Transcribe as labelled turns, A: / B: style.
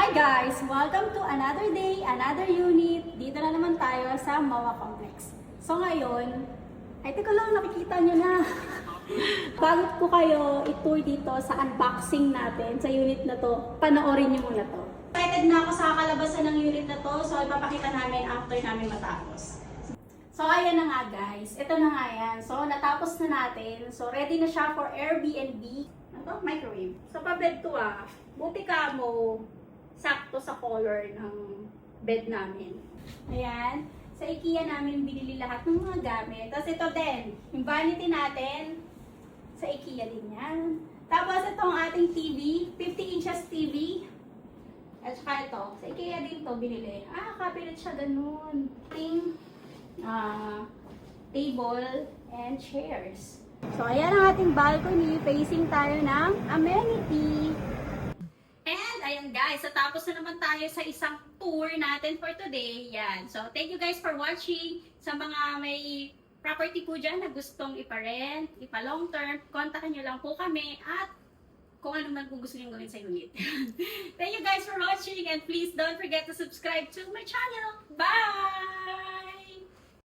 A: Hi guys! Welcome to another day, another unit. Dito na naman tayo sa MAUA Complex. So ngayon, ay teka lang, nakikita nyo na. Bago ko kayo i-tour dito sa unboxing natin sa unit na to, panoorin nyo muna to. Excited na ako sa kalabasan ng unit na to, so ipapakita namin after namin matapos. So ayan na nga guys, ito na nga yan. So natapos na natin, so ready na siya for Airbnb. Ano to? Microwave. So pa-bed to buti ka mo, sakto sa color ng bed namin. Ayan. Sa IKEA namin binili lahat ng mga gamit. Tapos ito din, yung vanity natin, sa IKEA din yan. Tapos ito ang ating TV, 50 inches TV. At saka ito, sa IKEA din to binili. Cabinet siya ganun. Ating table and chairs. So ayan ang ating balcony, facing tayo ng amenity. And ayan guys, so tapos na naman tayo sa isang tour natin for today. Yan. So thank you guys for watching. Sa mga may property po dyan na gustong ipa-rent, ipa-long term, kontakin nyo lang po kami at kung ano man po gusto nyo gawin sa unit. Thank you guys for watching and please don't forget to subscribe to my channel. Bye!